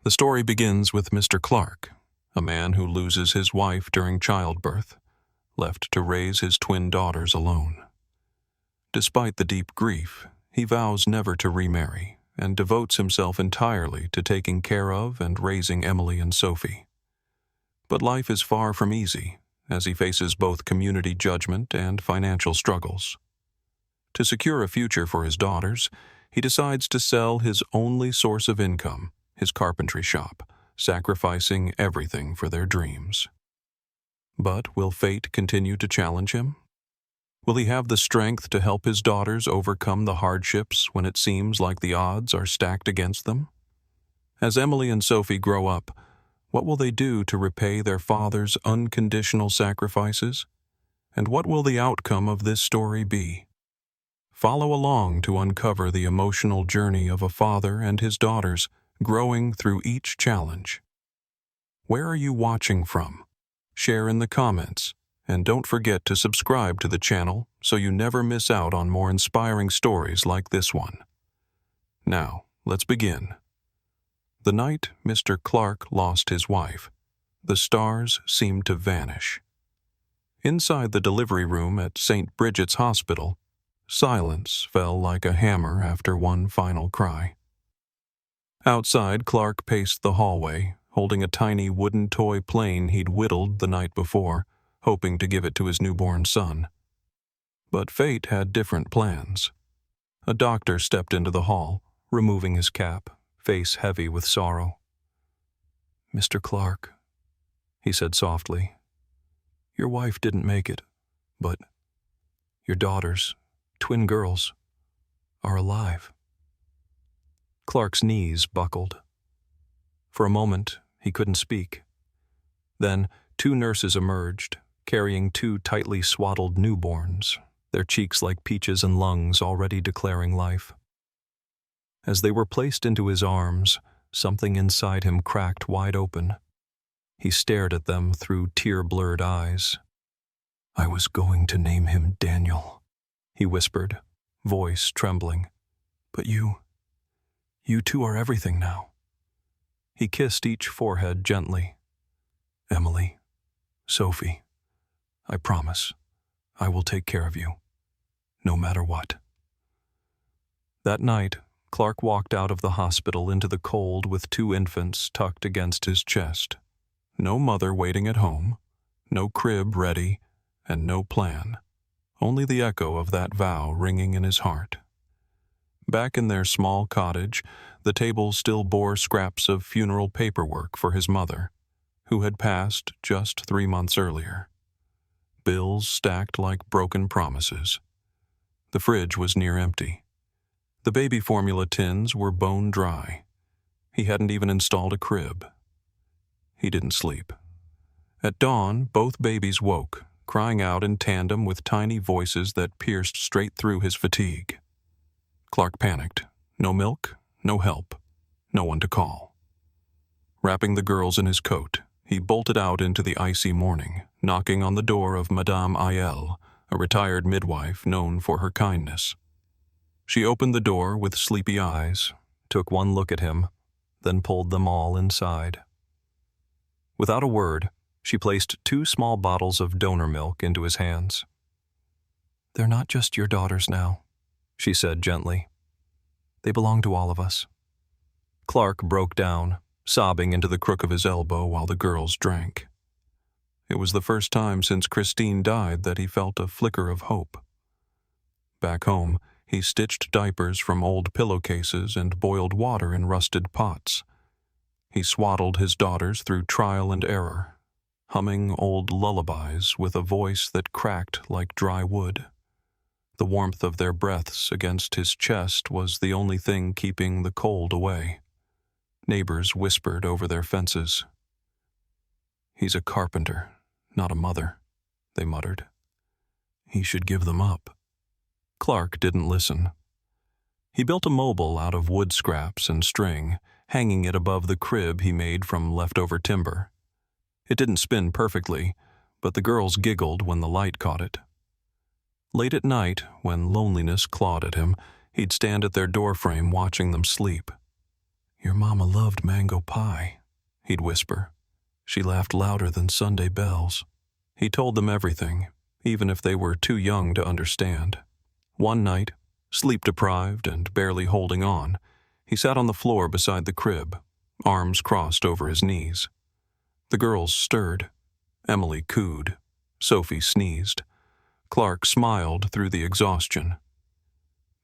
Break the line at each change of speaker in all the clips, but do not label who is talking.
The story begins with Mr. Clark, a man who loses his wife during childbirth, left to raise his twin daughters alone. Despite the deep grief, he vows never to remarry and devotes himself entirely to taking care of and raising Emily and Sophie. But life is far from easy, as he faces both community judgment and financial struggles. To secure a future for his daughters, he decides to sell his only source of income, his carpentry shop, sacrificing everything for their dreams. But will fate continue to challenge him? Will he have the strength to help his daughters overcome the hardships when it seems like the odds are stacked against them? As Emily and Sophie grow up, what will they do to repay their father's unconditional sacrifices? And what will the outcome of this story be? Follow along to uncover the emotional journey of a father and his daughters growing through each challenge. Where are you watching from? Share in the comments, and don't forget to subscribe to the channel so you never miss out on more inspiring stories like this one. Now, let's begin. The night Mr. Clark lost his wife, the stars seemed to vanish. Inside the delivery room at St. Bridget's Hospital, silence fell like a hammer after one final cry. Outside, Clark paced the hallway, holding a tiny wooden toy plane he'd whittled the night before, hoping to give it to his newborn son. But fate had different plans. A doctor stepped into the hall, removing his cap, face heavy with sorrow. "Mr. Clark," he said softly, "your wife didn't make it, but your daughters, twin girls, are alive." Clark's knees buckled. For a moment, he couldn't speak. Then, two nurses emerged, carrying two tightly swaddled newborns, their cheeks like peaches and lungs already declaring life. As they were placed into his arms, something inside him cracked wide open. He stared at them through tear-blurred eyes. "I was going to name him Daniel," he whispered, voice trembling. "But you two are everything now." He kissed each forehead gently. "Emily, Sophie, I promise I will take care of you, no matter what." That night, Clark walked out of the hospital into the cold with two infants tucked against his chest. No mother waiting at home, no crib ready, and no plan. Only the echo of that vow ringing in his heart. Back in their small cottage, the table still bore scraps of funeral paperwork for his mother, who had passed just 3 months earlier. Bills stacked like broken promises. The fridge was near empty. The baby formula tins were bone dry. He hadn't even installed a crib. He didn't sleep. At dawn, both babies woke, crying out in tandem with tiny voices that pierced straight through his fatigue. Clark panicked. No milk, no help, no one to call. Wrapping the girls in his coat, he bolted out into the icy morning, knocking on the door of Madame Aiel, a retired midwife known for her kindness. She opened the door with sleepy eyes, took one look at him, then pulled them all inside. Without a word, she placed 2 small bottles of donor milk into his hands. "They're not just your daughters now," she said gently. "They belong to all of us." Clark broke down, sobbing into the crook of his elbow while the girls drank. It was the first time since Christine died that he felt a flicker of hope. Back home, he stitched diapers from old pillowcases and boiled water in rusted pots. He swaddled his daughters through trial and error, humming old lullabies with a voice that cracked like dry wood. The warmth of their breaths against his chest was the only thing keeping the cold away. Neighbors whispered over their fences. "He's a carpenter, not a mother," they muttered. "He should give them up." Clark didn't listen. He built a mobile out of wood scraps and string, hanging it above the crib he made from leftover timber. It didn't spin perfectly, but the girls giggled when the light caught it. Late at night, when loneliness clawed at him, he'd stand at their doorframe watching them sleep. "Your mama loved mango pie," he'd whisper. "She laughed louder than Sunday bells." He told them everything, even if they were too young to understand. One night, sleep-deprived and barely holding on, he sat on the floor beside the crib, arms crossed over his knees. The girls stirred. Emily cooed. Sophie sneezed. Clark smiled through the exhaustion.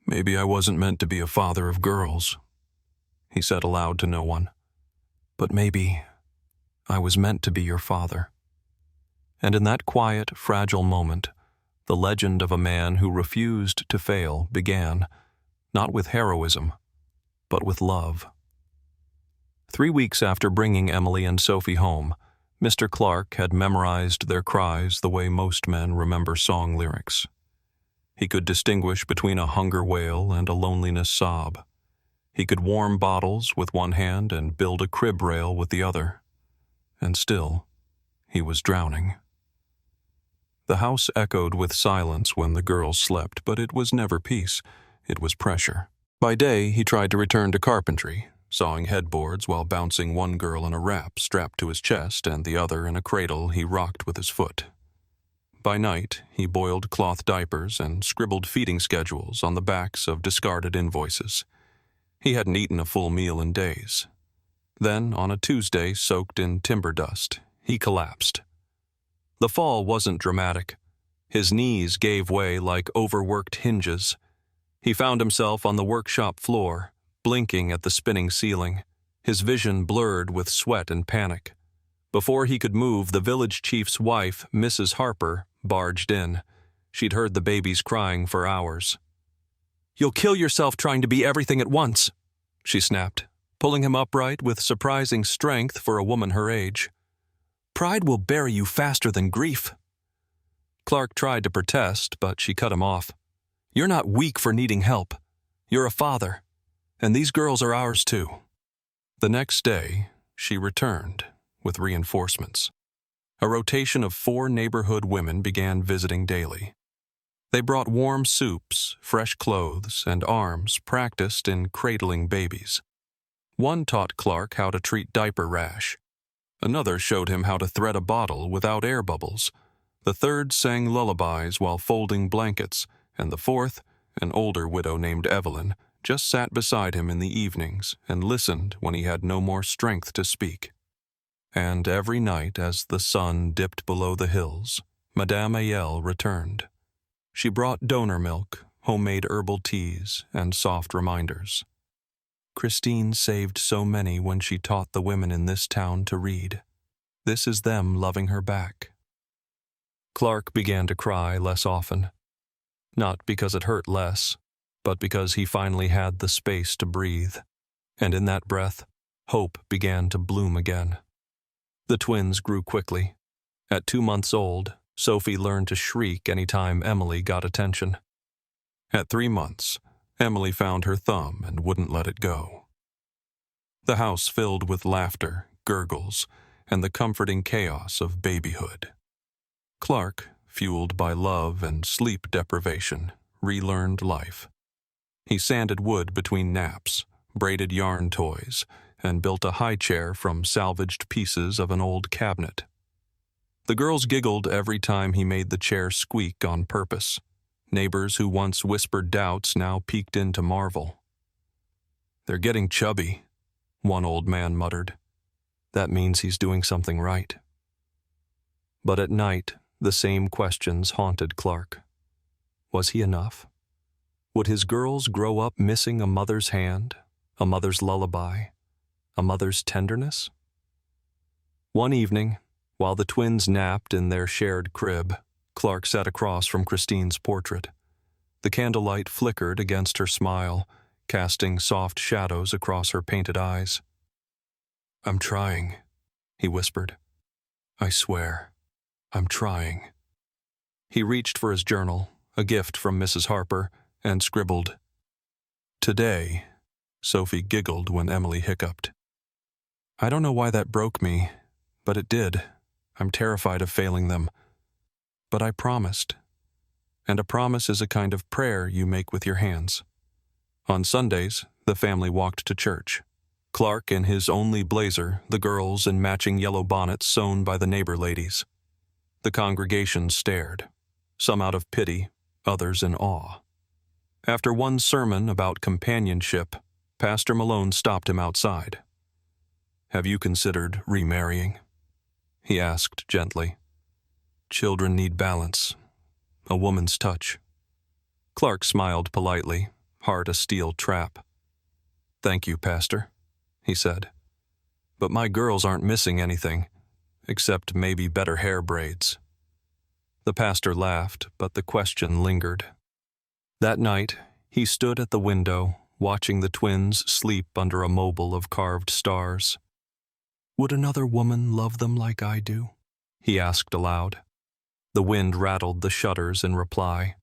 "Maybe I wasn't meant to be a father of girls," he said aloud to no one. "But maybe I was meant to be your father." And in that quiet, fragile moment, the legend of a man who refused to fail began, not with heroism, but with love. 3 weeks after bringing Emily and Sophie home, Mr. Clark had memorized their cries the way most men remember song lyrics. He could distinguish between a hunger wail and a loneliness sob. He could warm bottles with one hand and build a crib rail with the other. And still, he was drowning. The house echoed with silence when the girls slept, but it was never peace. It was pressure. By day, he tried to return to carpentry, sawing headboards while bouncing one girl in a wrap strapped to his chest and the other in a cradle he rocked with his foot. By night, he boiled cloth diapers and scribbled feeding schedules on the backs of discarded invoices. He hadn't eaten a full meal in days. Then, on a Tuesday soaked in timber dust, he collapsed. The fall wasn't dramatic. His knees gave way like overworked hinges. He found himself on the workshop floor, blinking at the spinning ceiling, his vision blurred with sweat and panic. Before he could move, the village chief's wife, Mrs. Harper, barged in. She'd heard the babies crying for hours. "You'll kill yourself trying to be everything at once," she snapped, pulling him upright with surprising strength for a woman her age. "Pride will bury you faster than grief." Clark tried to protest, but she cut him off. "You're not weak for needing help. You're a father. And these girls are ours too." The next day, she returned with reinforcements. A rotation of 4 neighborhood women began visiting daily. They brought warm soups, fresh clothes, and arms practiced in cradling babies. One taught Clark how to treat diaper rash. Another showed him how to thread a bottle without air bubbles. The third sang lullabies while folding blankets, and the fourth, an older widow named Evelyn, just sat beside him in the evenings and listened when he had no more strength to speak. And every night as the sun dipped below the hills, Madame Ayel returned. She brought donor milk, homemade herbal teas, and soft reminders. Christine saved so many when she taught the women in this town to read. This is them loving her back. Clark began to cry less often. Not because it hurt less, but because he finally had the space to breathe. And in that breath, hope began to bloom again. The twins grew quickly. At 2 months old, Sophie learned to shriek any time Emily got attention. At 3 months, Emily found her thumb and wouldn't let it go. The house filled with laughter, gurgles, and the comforting chaos of babyhood. Clark, fueled by love and sleep deprivation, relearned life. He sanded wood between naps, braided yarn toys, and built a high chair from salvaged pieces of an old cabinet. The girls giggled every time he made the chair squeak on purpose. Neighbors who once whispered doubts now peeked in to marvel. "They're getting chubby," one old man muttered. "That means he's doing something right." But at night, the same questions haunted Clark. Was he enough? Would his girls grow up missing a mother's hand, a mother's lullaby, a mother's tenderness? One evening, while the twins napped in their shared crib, Clark sat across from Christine's portrait. The candlelight flickered against her smile, casting soft shadows across her painted eyes. "I'm trying," he whispered. "I swear, I'm trying." He reached for his journal, a gift from Mrs. Harper, and scribbled, "Today." Sophie giggled when Emily hiccuped. "I don't know why that broke me, but it did. I'm terrified of failing them. But I promised. And a promise is a kind of prayer you make with your hands." On Sundays, the family walked to church. Clark in his only blazer, the girls in matching yellow bonnets sewn by the neighbor ladies. The congregation stared, some out of pity, others in awe. After one sermon about companionship, Pastor Malone stopped him outside. "Have you considered remarrying?" he asked gently. "Children need balance, a woman's touch." Clark smiled politely, heart a steel trap. "Thank you, Pastor," he said. "But my girls aren't missing anything, except maybe better hair braids." The pastor laughed, but the question lingered. That night, he stood at the window, watching the twins sleep under a mobile of carved stars. "Would another woman love them like I do?" he asked aloud. The wind rattled the shutters in reply.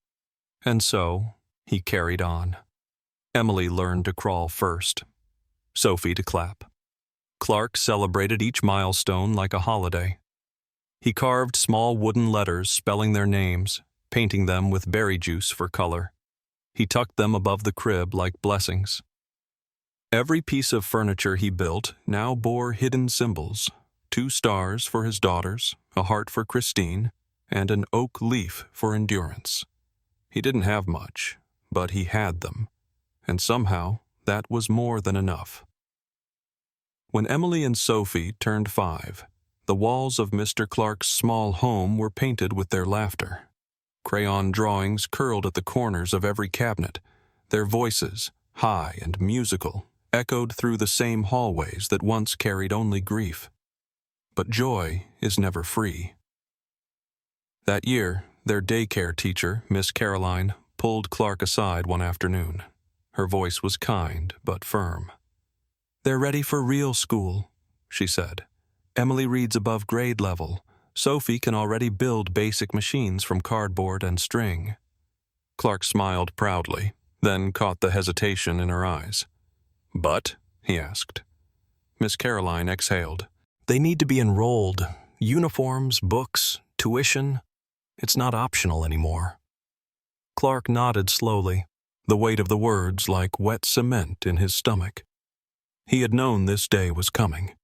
And so, he carried on. Emily learned to crawl first, Sophie to clap. Clark celebrated each milestone like a holiday. He carved small wooden letters spelling their names, painting them with berry juice for color. He tucked them above the crib like blessings. Every piece of furniture he built now bore hidden symbols: 2 stars for his daughters, a heart for Christine, and an oak leaf for endurance. He didn't have much, but he had them, and somehow that was more than enough. When Emily and Sophie turned 5, the walls of Mr. Clark's small home were painted with their laughter. Crayon drawings curled at the corners of every cabinet. Their voices, high and musical, echoed through the same hallways that once carried only grief. But joy is never free. That year, their daycare teacher, Miss Caroline, pulled Clark aside one afternoon. Her voice was kind but firm. "They're ready for real school," she said. "Emily reads above grade level. Sophie can already build basic machines from cardboard and string." Clark smiled proudly, then caught the hesitation in her eyes. "But?" he asked. Miss Caroline exhaled. "They need to be enrolled. Uniforms, books, tuition. It's not optional anymore." Clark nodded slowly, the weight of the words like wet cement in his stomach. He had known this day was coming.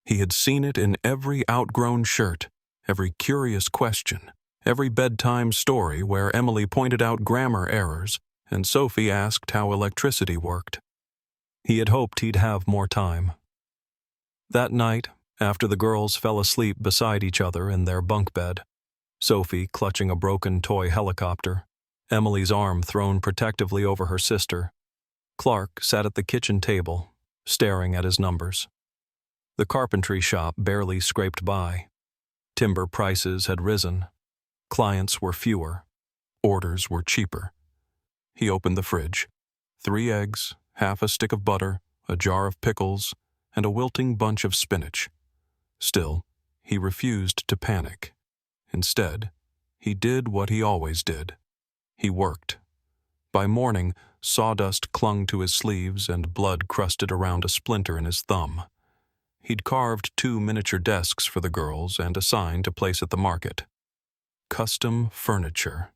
He had seen it in every outgrown shirt, every curious question, every bedtime story where Emily pointed out grammar errors and Sophie asked how electricity worked. He had hoped he'd have more time. That night, after the girls fell asleep beside each other in their bunk bed, Sophie clutching a broken toy helicopter, Emily's arm thrown protectively over her sister, Clark sat at the kitchen table, staring at his numbers. The carpentry shop barely scraped by. Timber prices had risen. Clients were fewer. Orders were cheaper. He opened the fridge. 3 eggs, half a stick of butter, a jar of pickles, and a wilting bunch of spinach. Still, he refused to panic. Instead, he did what he always did. He worked. By morning, sawdust clung to his sleeves and blood crusted around a splinter in his thumb. He'd carved 2 miniature desks for the girls and a sign to place at the market. Custom furniture,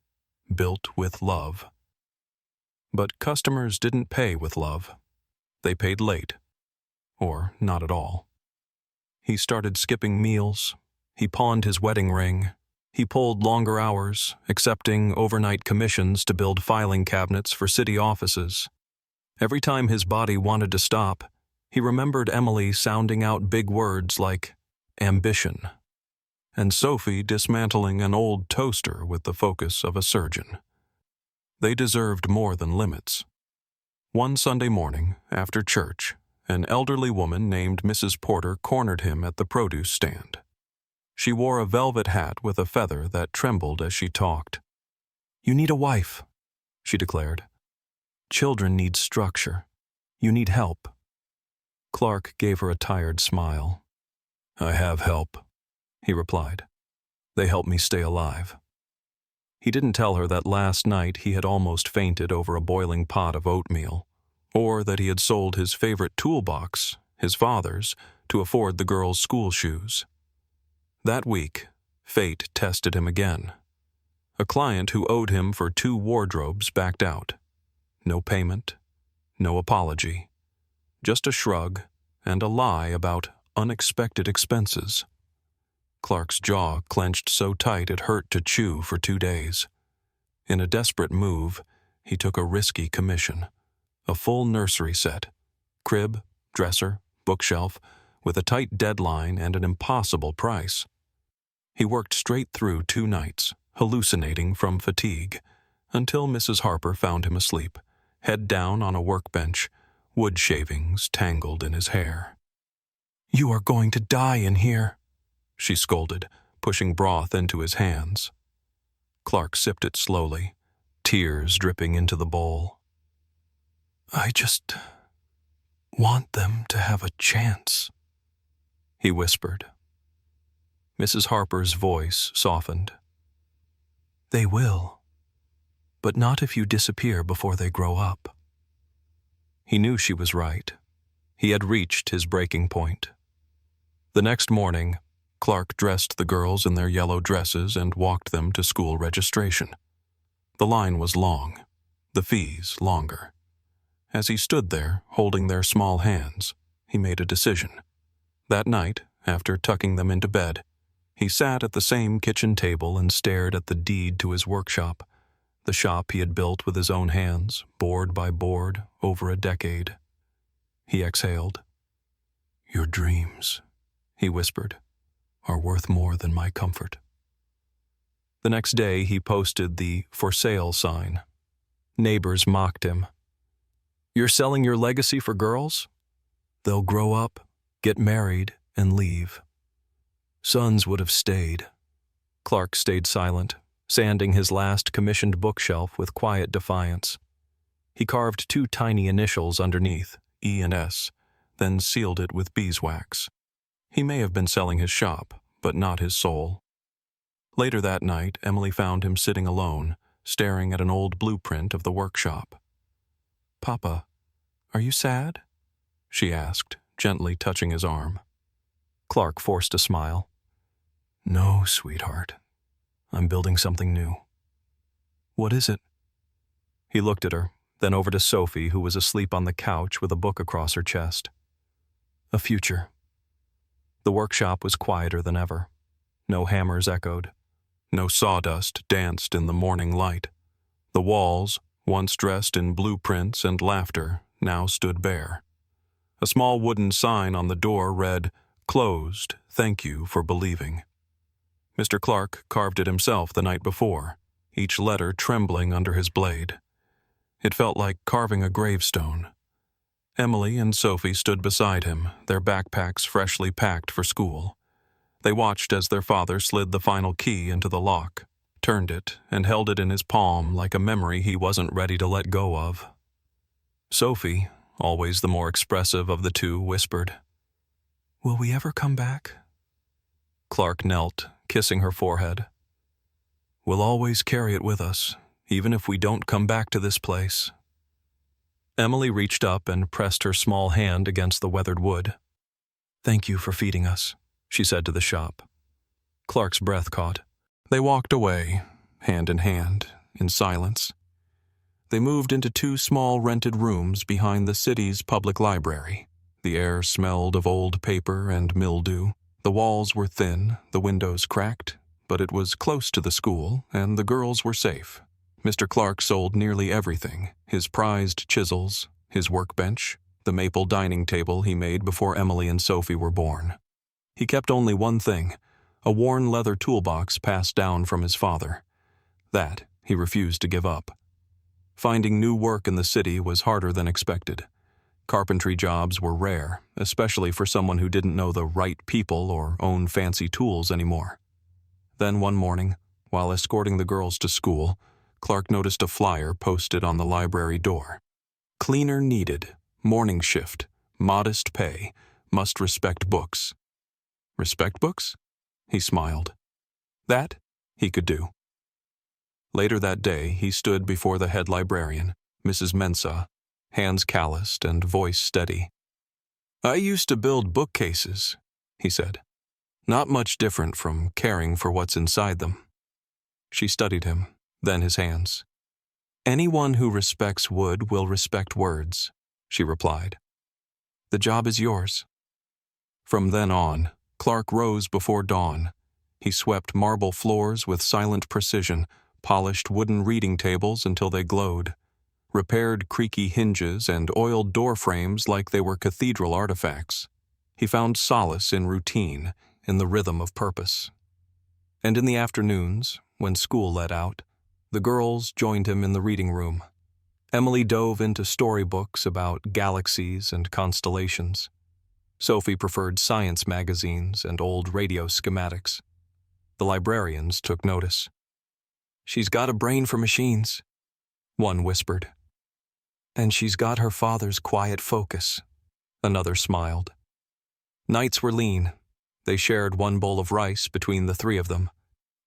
built with love. But customers didn't pay with love. They paid late, or not at all. He started skipping meals. He pawned his wedding ring. He pulled longer hours, accepting overnight commissions to build filing cabinets for city offices. Every time his body wanted to stop, he remembered Emily sounding out big words like ambition, and Sophie dismantling an old toaster with the focus of a surgeon. They deserved more than limits. One Sunday morning, after church, an elderly woman named Mrs. Porter cornered him at the produce stand. She wore a velvet hat with a feather that trembled as she talked. "You need a wife," she declared. "Children need structure. You need help." Clark gave her a tired smile. "I have help," he replied. "They help me stay alive." He didn't tell her that last night he had almost fainted over a boiling pot of oatmeal, or that he had sold his favorite toolbox, his father's, to afford the girls' school shoes. That week, fate tested him again. A client who owed him for 2 wardrobes backed out. No payment, no apology. Just a shrug and a lie about unexpected expenses. Clark's jaw clenched so tight it hurt to chew for 2 days. In a desperate move, he took a risky commission. A full nursery set, crib, dresser, bookshelf, with a tight deadline and an impossible price. He worked straight through 2 nights, hallucinating from fatigue, until Mrs. Harper found him asleep, head down on a workbench, wood shavings tangled in his hair. "You are going to die in here," she scolded, pushing broth into his hands. Clark sipped it slowly, tears dripping into the bowl. "I just want them to have a chance," he whispered. Mrs. Harper's voice softened. "They will, but not if you disappear before they grow up." He knew she was right. He had reached his breaking point. The next morning, Clark dressed the girls in their yellow dresses and walked them to school registration. The line was long, the fees longer. As he stood there, holding their small hands, he made a decision. That night, after tucking them into bed, he sat at the same kitchen table and stared at the deed to his workshop, the shop he had built with his own hands, board by board, over a decade. He exhaled. "Your dreams," he whispered, "are worth more than my comfort." The next day he posted the "for sale" sign. Neighbors mocked him. "You're selling your legacy for girls? They'll grow up, get married, and leave." Sons would have stayed. Clark stayed silent, sanding his last commissioned bookshelf with quiet defiance. He carved 2 tiny initials underneath, E and S, then sealed it with beeswax. He may have been selling his shop, but not his soul. Later that night, Emily found him sitting alone, staring at an old blueprint of the workshop. "Papa, are you sad?" she asked, gently touching his arm. Clark forced a smile. "No, sweetheart. I'm building something new." "What is it?" He looked at her, then over to Sophie, who was asleep on the couch with a book across her chest. "A future." The workshop was quieter than ever. No hammers echoed. No sawdust danced in the morning light. The walls, once dressed in blueprints and laughter, now stood bare. A small wooden sign on the door read, "Closed, thank you for believing." Mr. Clark carved it himself the night before, each letter trembling under his blade. It felt like carving a gravestone. Emily and Sophie stood beside him, their backpacks freshly packed for school. They watched as their father slid the final key into the lock, turned it, and held it in his palm like a memory he wasn't ready to let go of. Sophie, always the more expressive of the two, whispered, "Will we ever come back?" Clark knelt, kissing her forehead. "We'll always carry it with us, even if we don't come back to this place." Emily reached up and pressed her small hand against the weathered wood. "Thank you for feeding us," she said to the shop. Clark's breath caught. They walked away, hand in hand, in silence. They moved into 2 small rented rooms behind the city's public library. The air smelled of old paper and mildew. The walls were thin, the windows cracked, but it was close to the school, and the girls were safe. Mr. Clark sold nearly everything, his prized chisels, his workbench, the maple dining table he made before Emily and Sophie were born. He kept only one thing, a worn leather toolbox passed down from his father. That he refused to give up. Finding new work in the city was harder than expected. Carpentry jobs were rare, especially for someone who didn't know the right people or own fancy tools anymore. Then one morning, while escorting the girls to school, Clark noticed a flyer posted on the library door. "Cleaner needed, morning shift, modest pay, must respect books." Respect books? He smiled. That he could do. Later that day, he stood before the head librarian, Mrs. Mensah, hands calloused and voice steady. "I used to build bookcases," he said. "Not much different from caring for what's inside them." She studied him, then his hands. "Anyone who respects wood will respect words," she replied. "The job is yours. From then on, Clark rose before dawn. He swept marble floors with silent precision, polished wooden reading tables until they glowed, repaired creaky hinges and oiled door frames like they were cathedral artifacts. He found solace in routine, in the rhythm of purpose. And in the afternoons, when school let out, the girls joined him in the reading room. Emily dove into storybooks about galaxies and constellations. Sophie preferred science magazines and old radio schematics. The librarians took notice. "She's got a brain for machines," one whispered. "And she's got her father's quiet focus," another smiled. Nights were lean. They shared one bowl of rice between the three of them,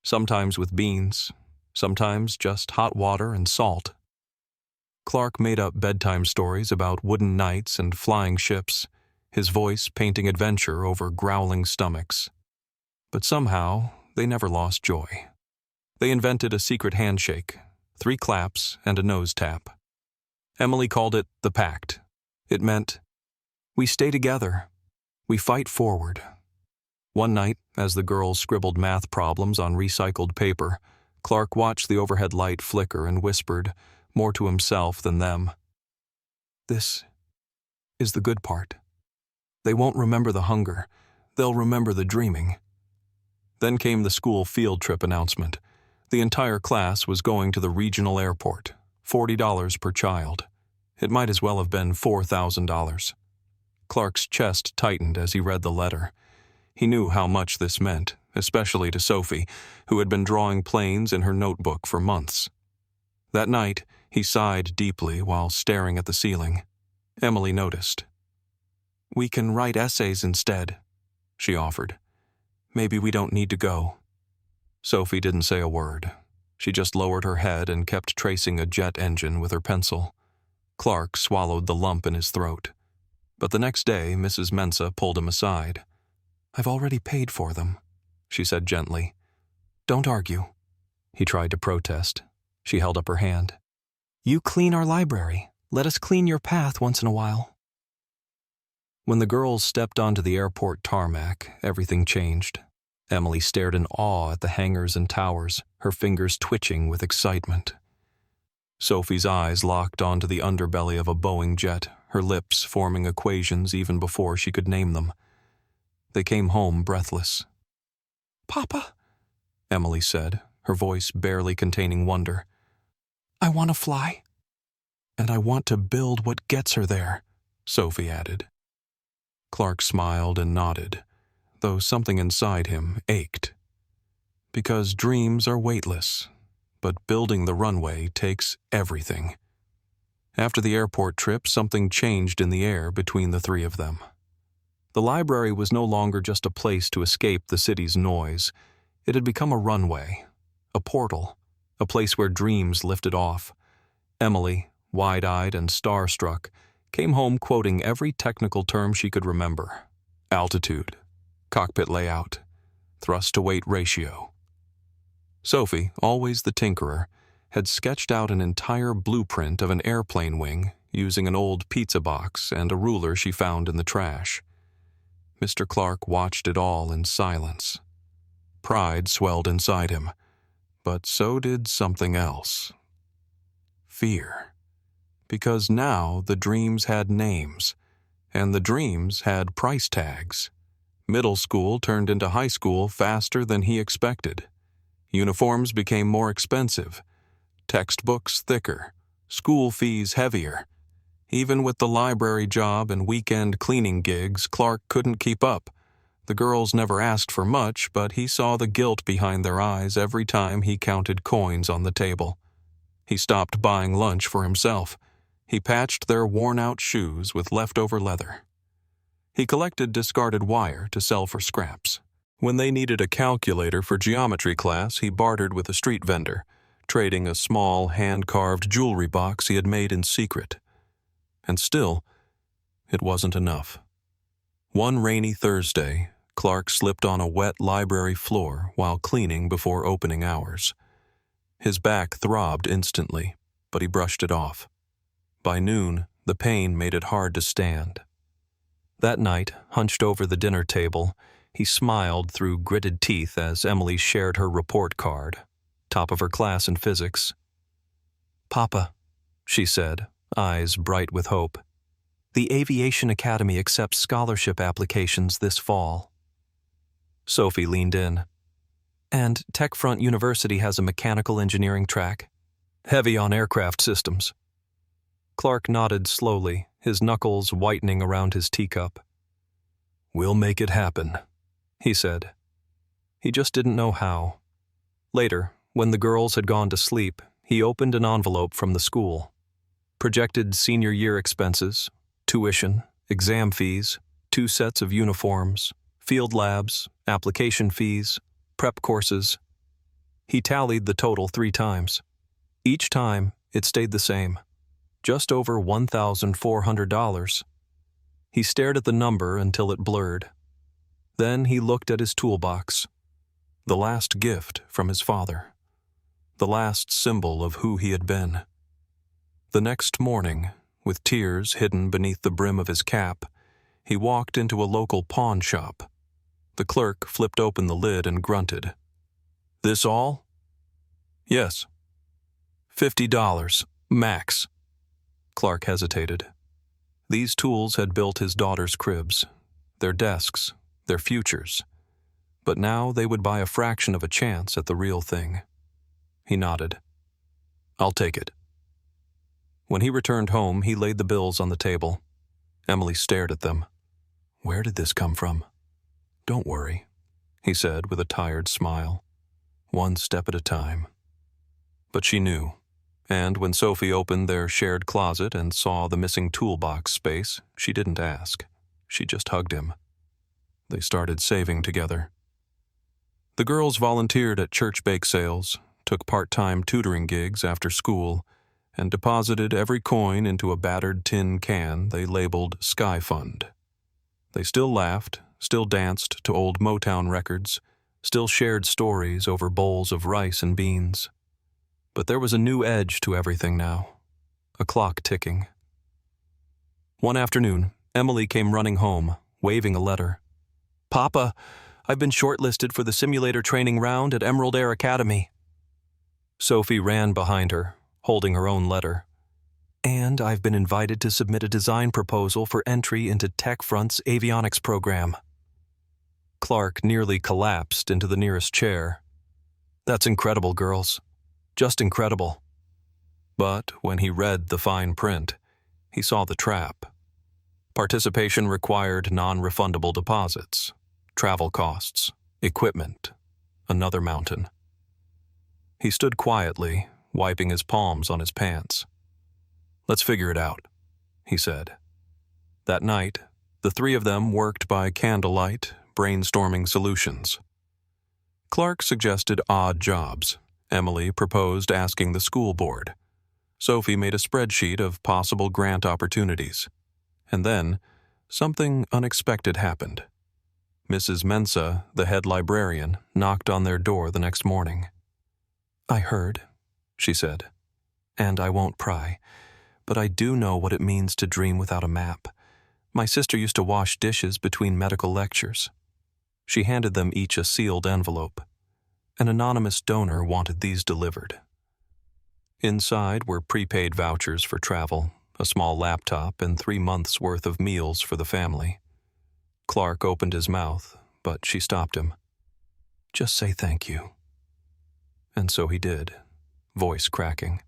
sometimes with beans, sometimes just hot water and salt. Clark made up bedtime stories about wooden knights and flying ships, his voice painting adventure over growling stomachs. But somehow, they never lost joy. They invented a secret handshake, 3 claps and a nose tap. Emily called it the pact. It meant, "We stay together. We fight forward." One night, as the girls scribbled math problems on recycled paper, Clark watched the overhead light flicker and whispered, more to himself than them, "This is the good part. They won't remember the hunger. They'll remember the dreaming." Then came the school field trip announcement. The entire class was going to the regional airport, $40 per child. It might as well have been $4,000. Clark's chest tightened as he read the letter. He knew how much this meant, especially to Sophie, who had been drawing planes in her notebook for months. That night, he sighed deeply while staring at the ceiling. Emily noticed. "We can write essays instead," she offered. "Maybe we don't need to go." Sophie didn't say a word. She just lowered her head and kept tracing a jet engine with her pencil. Clark swallowed the lump in his throat. But the next day, Mrs. Mensah pulled him aside. "I've already paid for them," she said gently. "Don't argue." He tried to protest. She held up her hand. "You clean our library. Let us clean your path once in a while." When the girls stepped onto the airport tarmac, everything changed. Emily stared in awe at the hangars and towers, her fingers twitching with excitement. Sophie's eyes locked onto the underbelly of a Boeing jet, her lips forming equations even before she could name them. They came home breathless. "Papa," Emily said, her voice barely containing wonder, "I want to fly." "And I want to build what gets her there," Sophie added. Clark smiled and nodded, though something inside him ached. Because dreams are weightless, but building the runway takes everything. After the airport trip, something changed in the air between the three of them. The library was no longer just a place to escape the city's noise. It had become a runway, a portal, a place where dreams lifted off. Emily, wide-eyed and starstruck, came home quoting every technical term she could remember. Altitude, cockpit layout, thrust-to-weight ratio. Sophie, always the tinkerer, had sketched out an entire blueprint of an airplane wing using an old pizza box and a ruler she found in the trash. Mr. Clark watched it all in silence. Pride swelled inside him, but so did something else. Fear. Because now the dreams had names, and the dreams had price tags. Middle school turned into high school faster than he expected. Uniforms became more expensive, textbooks thicker, school fees heavier. Even with the library job and weekend cleaning gigs, Clark couldn't keep up. The girls never asked for much, but he saw the guilt behind their eyes every time he counted coins on the table. He stopped buying lunch for himself. He patched their worn-out shoes with leftover leather. He collected discarded wire to sell for scraps. When they needed a calculator for geometry class, he bartered with a street vendor, trading a small, hand-carved jewelry box he had made in secret. And still, it wasn't enough. One rainy Thursday, Clark slipped on a wet library floor while cleaning before opening hours. His back throbbed instantly, but he brushed it off. By noon, the pain made it hard to stand. That night, hunched over the dinner table, he smiled through gritted teeth as Emily shared her report card, top of her class in physics. "Papa," she said, eyes bright with hope, "the Aviation Academy accepts scholarship applications this fall." Sophie leaned in. "And Techfront University has a mechanical engineering track, heavy on aircraft systems." Clark nodded slowly, his knuckles whitening around his teacup. "We'll make it happen," he said. He just didn't know how. Later, when the girls had gone to sleep, he opened an envelope from the school. Projected senior year expenses, tuition, exam fees, 2 sets of uniforms, field labs, application fees, prep courses. He tallied the total 3 times. Each time, it stayed the same. Just over $1,400. He stared at the number until it blurred. Then he looked at his toolbox. The last gift from his father. The last symbol of who he had been. The next morning, with tears hidden beneath the brim of his cap, he walked into a local pawn shop. The clerk flipped open the lid and grunted. "This all?" "Yes." $50, max." Clark hesitated. These tools had built his daughter's cribs, their desks, their futures. But now they would buy a fraction of a chance at the real thing. He nodded. "I'll take it." When he returned home, he laid the bills on the table. Emily stared at them. "Where did this come from?" "Don't worry," he said with a tired smile. "One step at a time." But she knew. And when Sophie opened their shared closet and saw the missing toolbox space, she didn't ask. She just hugged him. They started saving together. The girls volunteered at church bake sales, took part-time tutoring gigs after school, and deposited every coin into a battered tin can they labeled Sky Fund. They still laughed, still danced to old Motown records, still shared stories over bowls of rice and beans. But there was a new edge to everything now, a clock ticking. One afternoon, Emily came running home, waving a letter. "Papa, I've been shortlisted for the simulator training round at Emerald Air Academy." Sophie ran behind her, holding her own letter. "And I've been invited to submit a design proposal for entry into TechFront's avionics program." Clark nearly collapsed into the nearest chair. "That's incredible, girls. Just incredible." But when he read the fine print, he saw the trap. Participation required non-refundable deposits, travel costs, equipment, another mountain. He stood quietly, wiping his palms on his pants. "Let's figure it out," he said. That night, the 3 of them worked by candlelight, brainstorming solutions. Clark suggested odd jobs. Emily proposed asking the school board. Sophie made a spreadsheet of possible grant opportunities. And then, something unexpected happened. Mrs. Mensa, the head librarian, knocked on their door the next morning. "I heard," she said, "and I won't pry, but I do know what it means to dream without a map. My sister used to wash dishes between medical lectures." She handed them each a sealed envelope. An anonymous donor wanted these delivered. Inside were prepaid vouchers for travel, a small laptop, and 3 months' worth of meals for the family. Clark opened his mouth, but she stopped him. "Just say thank you." And so he did, voice cracking.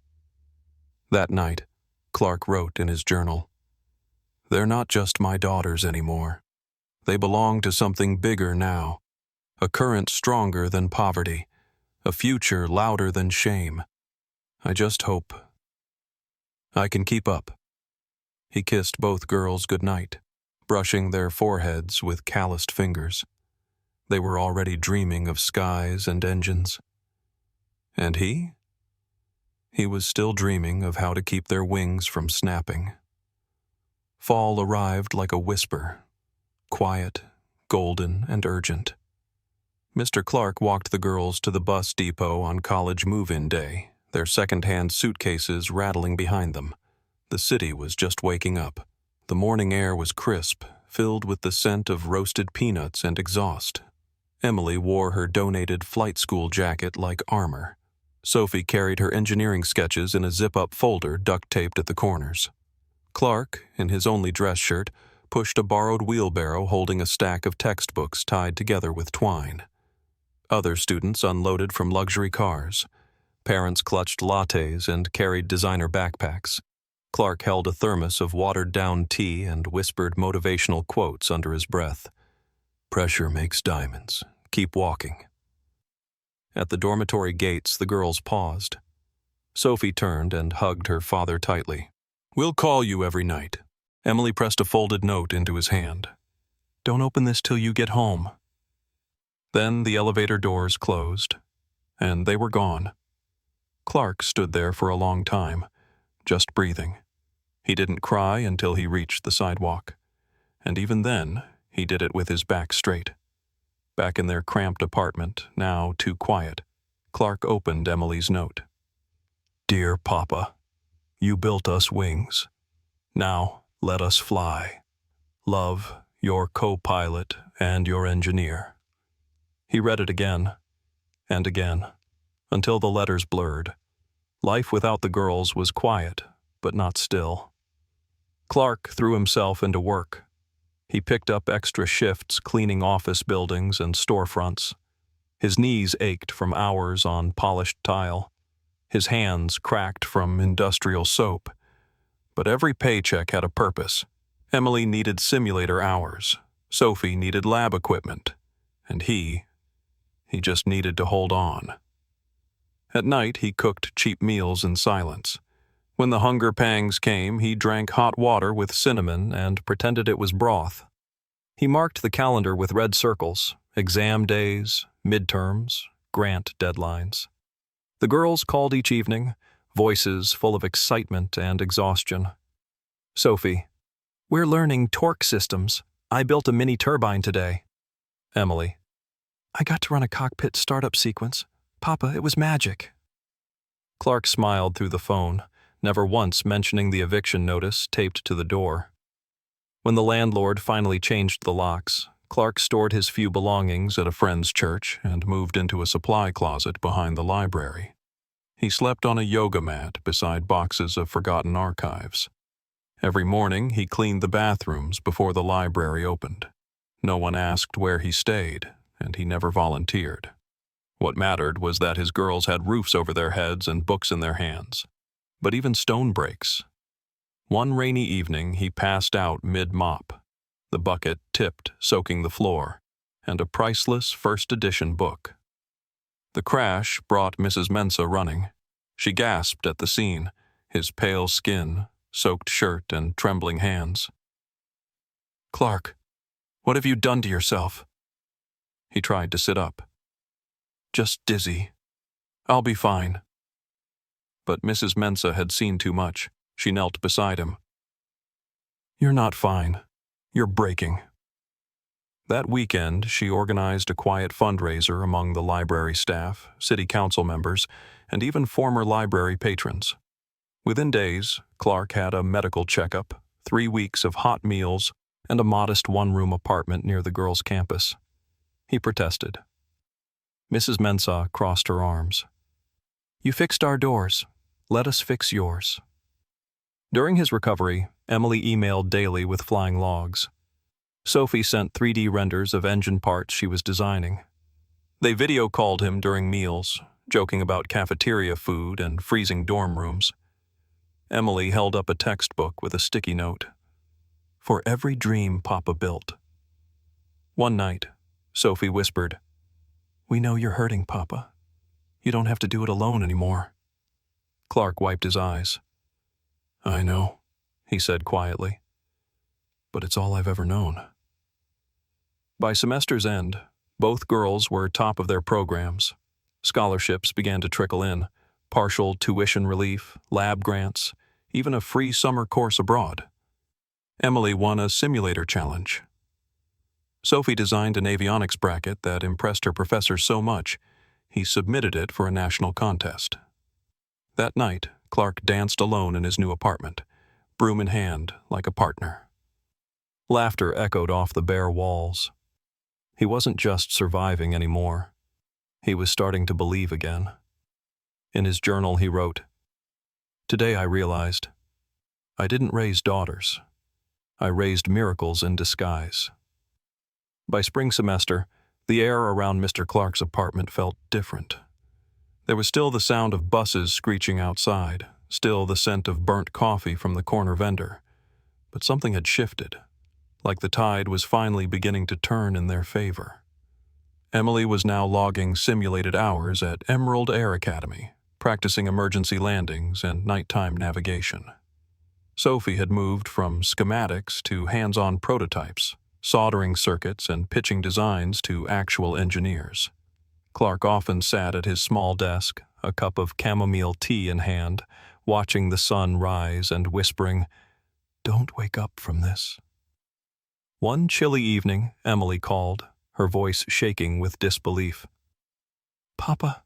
That night, Clark wrote in his journal, "They're not just my daughters anymore. They belong to something bigger now. A current stronger than poverty, a future louder than shame. I just hope I can keep up." He kissed both girls goodnight, brushing their foreheads with calloused fingers. They were already dreaming of skies and engines. And he? He was still dreaming of how to keep their wings from snapping. Fall arrived like a whisper, quiet, golden, and urgent. Mr. Clark walked the girls to the bus depot on college move-in day, their second-hand suitcases rattling behind them. The city was just waking up. The morning air was crisp, filled with the scent of roasted peanuts and exhaust. Emily wore her donated flight school jacket like armor. Sophie carried her engineering sketches in a zip-up folder duct-taped at the corners. Clark, in his only dress shirt, pushed a borrowed wheelbarrow holding a stack of textbooks tied together with twine. Other students unloaded from luxury cars. Parents clutched lattes and carried designer backpacks. Clark held a thermos of watered-down tea and whispered motivational quotes under his breath. "Pressure makes diamonds. Keep walking." At the dormitory gates, the girls paused. Sophie turned and hugged her father tightly. "We'll call you every night." Emily pressed a folded note into his hand. "Don't open this till you get home." Then the elevator doors closed, and they were gone. Clark stood there for a long time, just breathing. He didn't cry until he reached the sidewalk, and even then, he did it with his back straight. Back in their cramped apartment, now too quiet, Clark opened Emily's note. "Dear Papa, you built us wings. Now let us fly. Love, your co-pilot and your engineer." He read it again, and again, until the letters blurred. Life without the girls was quiet, but not still. Clark threw himself into work. He picked up extra shifts cleaning office buildings and storefronts. His knees ached from hours on polished tile. His hands cracked from industrial soap. But every paycheck had a purpose. Emily needed simulator hours. Sophie needed lab equipment. And he just needed to hold on. At night, he cooked cheap meals in silence. When the hunger pangs came, he drank hot water with cinnamon and pretended it was broth. He marked the calendar with red circles, exam days, midterms, grant deadlines. The girls called each evening, voices full of excitement and exhaustion. Sophie: "We're learning torque systems. I built a mini turbine today." Emily: "I got to run a cockpit startup sequence. Papa, it was magic." Clark smiled through the phone, never once mentioning the eviction notice taped to the door. When the landlord finally changed the locks, Clark stored his few belongings at a friend's church and moved into a supply closet behind the library. He slept on a yoga mat beside boxes of forgotten archives. Every morning, he cleaned the bathrooms before the library opened. No one asked where he stayed, and he never volunteered. What mattered was that his girls had roofs over their heads and books in their hands. But even stone breaks. One rainy evening, he passed out mid-mop. The bucket tipped, soaking the floor, and a priceless first edition book. The crash brought Mrs. Mensah running. She gasped at the scene, his pale skin, soaked shirt, and trembling hands. "Clark, what have you done to yourself?" He tried to sit up. "Just dizzy. I'll be fine." But Mrs. Mensah had seen too much. She knelt beside him. "You're not fine. You're breaking." That weekend, she organized a quiet fundraiser among the library staff, city council members, and even former library patrons. Within days, Clark had a medical checkup, 3 weeks of hot meals, and a modest one-room apartment near the girls' campus. He protested. Mrs. Mensah crossed her arms. "You fixed our doors. Let us fix yours." During his recovery, Emily emailed daily with flying logs. Sophie sent 3D renders of engine parts she was designing. They video called him during meals, joking about cafeteria food and freezing dorm rooms. Emily held up a textbook with a sticky note. "For every dream Papa built." One night, Sophie whispered, "We know you're hurting, Papa. You don't have to do it alone anymore." Clark wiped his eyes. "I know," he said quietly, "but it's all I've ever known." By semester's end, both girls were top of their programs. Scholarships began to trickle in, partial tuition relief, lab grants, even a free summer course abroad. Emily won a simulator challenge. Sophie designed an avionics bracket that impressed her professor so much, he submitted it for a national contest. That night, Clark danced alone in his new apartment, broom in hand, like a partner. Laughter echoed off the bare walls. He wasn't just surviving anymore. He was starting to believe again. In his journal he wrote, "Today I realized I didn't raise daughters. I raised miracles in disguise." By spring semester, the air around Mr. Clark's apartment felt different. There was still the sound of buses screeching outside, still the scent of burnt coffee from the corner vendor. But something had shifted, like the tide was finally beginning to turn in their favor. Emily was now logging simulated hours at Emerald Air Academy, practicing emergency landings and nighttime navigation. Sophie had moved from schematics to hands-on prototypes, soldering circuits and pitching designs to actual engineers. Clark often sat at his small desk, a cup of chamomile tea in hand, watching the sun rise and whispering, "Don't wake up from this." One chilly evening, Emily called, her voice shaking with disbelief. "Papa,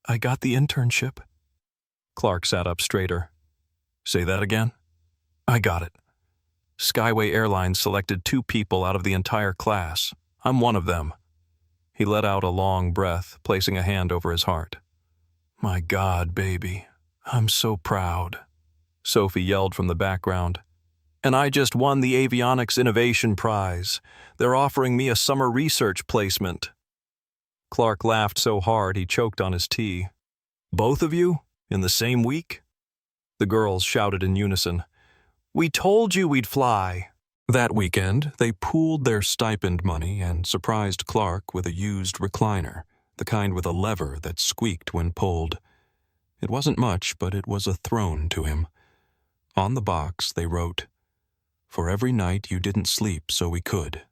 I got the internship." Clark sat up straighter. "Say that again?" "I got it. Skyway Airlines selected 2 people out of the entire class. I'm one of them." He let out a long breath, placing a hand over his heart. "My God, baby, I'm so proud," Sophie yelled from the background. "And I just won the Avionics Innovation Prize. They're offering me a summer research placement." Clark laughed so hard he choked on his tea. "Both of you? In the same week?" The girls shouted in unison, "We told you we'd fly." That weekend, they pooled their stipend money and surprised Clark with a used recliner, the kind with a lever that squeaked when pulled. It wasn't much, but it was a throne to him. On the box, they wrote, "For every night you didn't sleep so we could."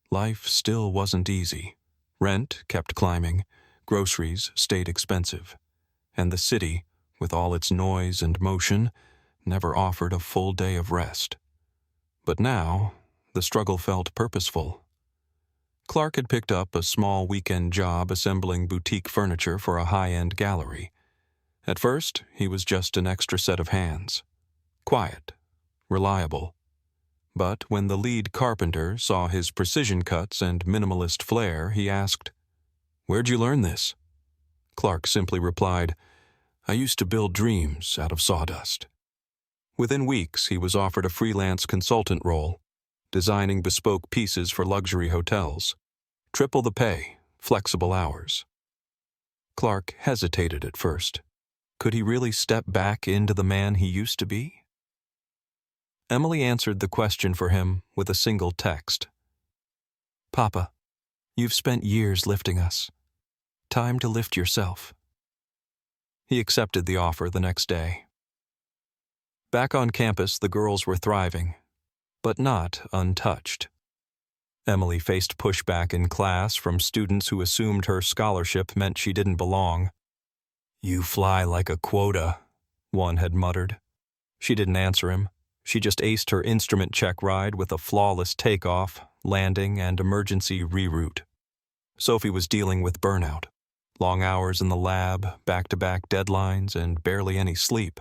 Life still wasn't easy. Rent kept climbing, groceries stayed expensive, and the city, with all its noise and motion, never offered a full day of rest. But now, the struggle felt purposeful. Clark had picked up a small weekend job assembling boutique furniture for a high-end gallery. At first, he was just an extra set of hands. Quiet, reliable. But when the lead carpenter saw his precision cuts and minimalist flair, he asked, "Where'd you learn this?" Clark simply replied, "I used to build dreams out of sawdust." Within weeks, he was offered a freelance consultant role, designing bespoke pieces for luxury hotels. Triple the pay, flexible hours. Clark hesitated at first. Could he really step back into the man he used to be? Emily answered the question for him with a single text. "Papa, you've spent years lifting us. Time to lift yourself." He accepted the offer the next day. Back on campus, the girls were thriving, but not untouched. Emily faced pushback in class from students who assumed her scholarship meant she didn't belong. "You fly like a quota," one had muttered. She didn't answer him. She just aced her instrument check ride with a flawless takeoff, landing, and emergency reroute. Sophie was dealing with burnout. Long hours in the lab, back-to-back deadlines, and barely any sleep.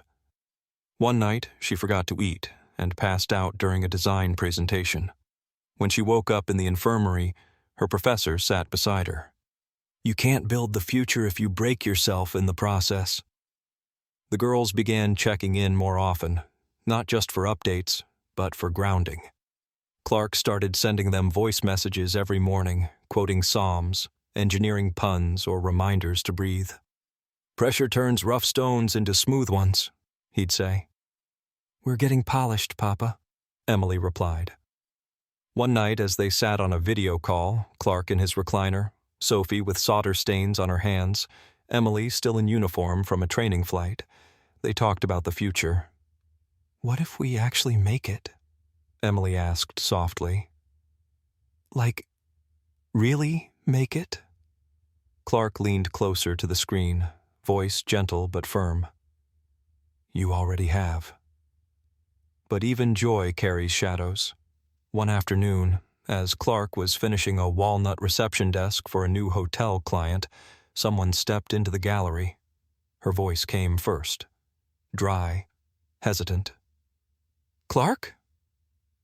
One night, she forgot to eat and passed out during a design presentation. When she woke up in the infirmary, her professor sat beside her. "You can't build the future if you break yourself in the process." The girls began checking in more often, not just for updates, but for grounding. Clark started sending them voice messages every morning, quoting psalms, engineering puns, or reminders to breathe. "Pressure turns rough stones into smooth ones," he'd say. "We're getting polished, Papa," Emily replied. One night, as they sat on a video call, Clark in his recliner, Sophie with solder stains on her hands, Emily still in uniform from a training flight, they talked about the future. "What if we actually make it?" Emily asked softly. "Like, really make it?" Clark leaned closer to the screen, voice gentle but firm. "You already have." But even joy carries shadows. One afternoon, as Clark was finishing a walnut reception desk for a new hotel client, someone stepped into the gallery. Her voice came first, dry, hesitant. "Clark?"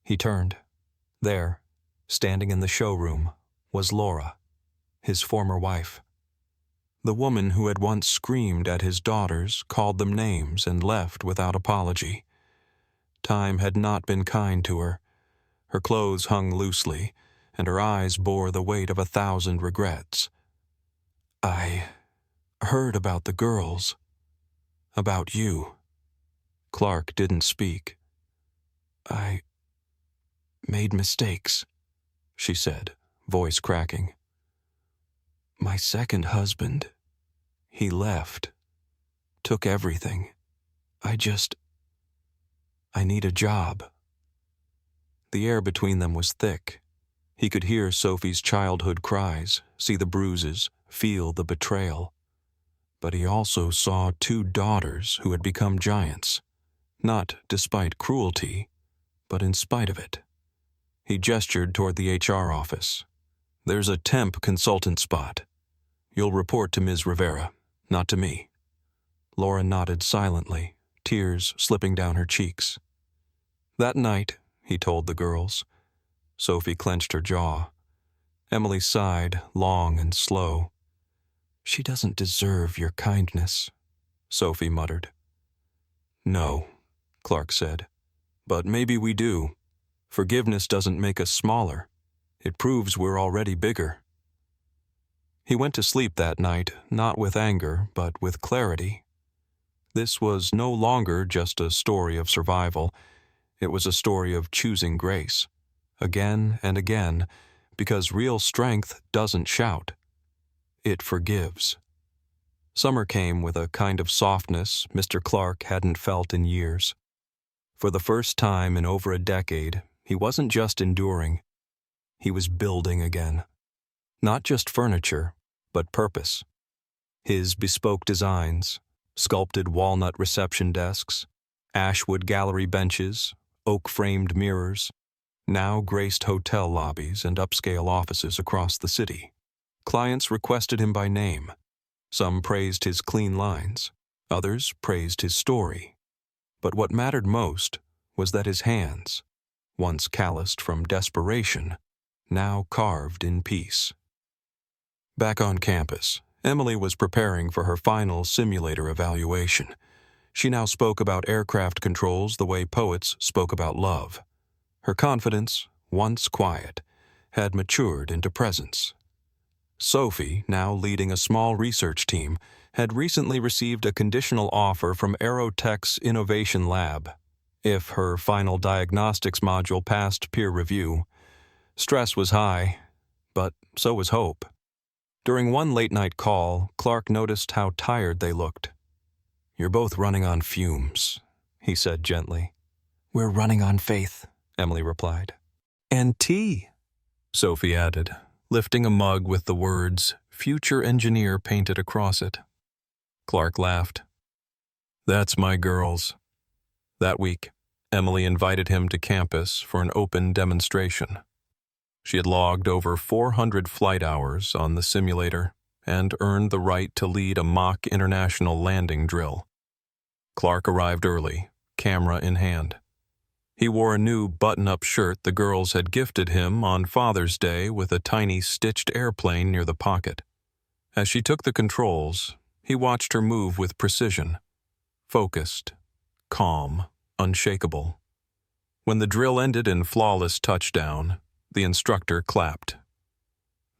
He turned. There, standing in the showroom, was Laura, his former wife. The woman who had once screamed at his daughters, called them names, and left without apology. Time had not been kind to her. Her clothes hung loosely, and her eyes bore the weight of 1,000 regrets. "I heard about the girls. About you." Clark didn't speak. "I made mistakes," she said, voice cracking. "My second husband, he left, took everything. I need a job." The air between them was thick. He could hear Sophie's childhood cries, see the bruises, feel the betrayal. But he also saw 2 daughters who had become giants, not despite cruelty, but in spite of it. He gestured toward the HR office. "There's a temp consultant spot. You'll report to Ms. Rivera, not to me." Laura nodded silently, tears slipping down her cheeks. That night, he told the girls. Sophie clenched her jaw. Emily sighed, long and slow. "She doesn't deserve your kindness," Sophie muttered. "No," Clark said. "But maybe we do. Forgiveness doesn't make us smaller. It proves we're already bigger." He went to sleep that night, not with anger, but with clarity. This was no longer just a story of survival. It was a story of choosing grace, again and again, because real strength doesn't shout. It forgives. Summer came with a kind of softness Mr. Clark hadn't felt in years. For the first time in over a decade, he wasn't just enduring. He was building again. Not just furniture, but purpose. His bespoke designs, sculpted walnut reception desks, ashwood gallery benches, oak-framed mirrors, now graced hotel lobbies and upscale offices across the city. Clients requested him by name. Some praised his clean lines, others praised his story. But what mattered most was that his hands, once calloused from desperation, now carved in peace. Back on campus, Emily was preparing for her final simulator evaluation. She now spoke about aircraft controls the way poets spoke about love. Her confidence, once quiet, had matured into presence. Sophie, now leading a small research team, had recently received a conditional offer from Aerotech's Innovation Lab. If her final diagnostics module passed peer review, stress was high, but so was hope. During one late-night call, Clark noticed how tired they looked. "You're both running on fumes," he said gently. "We're running on faith," Emily replied. "And tea," Sophie added, lifting a mug with the words "Future Engineer" painted across it. Clark laughed. "That's my girls." That week, Emily invited him to campus for an open demonstration. She had logged over 400 flight hours on the simulator and earned the right to lead a mock international landing drill. Clark arrived early, camera in hand. He wore a new button-up shirt the girls had gifted him on Father's Day with a tiny stitched airplane near the pocket. As she took the controls, he watched her move with precision, focused, calm, unshakable. When the drill ended in flawless touchdown, the instructor clapped.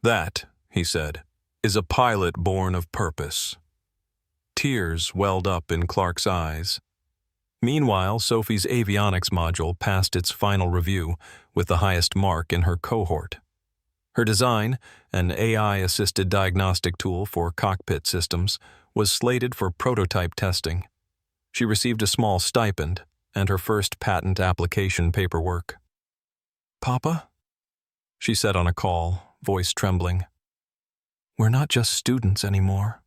"That," he said, "is a pilot born of purpose." Tears welled up in Clark's eyes. Meanwhile, Sophie's avionics module passed its final review with the highest mark in her cohort. Her design, an AI-assisted diagnostic tool for cockpit systems, was slated for prototype testing. She received a small stipend and her first patent application paperwork. "Papa?" she said on a call, voice trembling. "We're not just students anymore."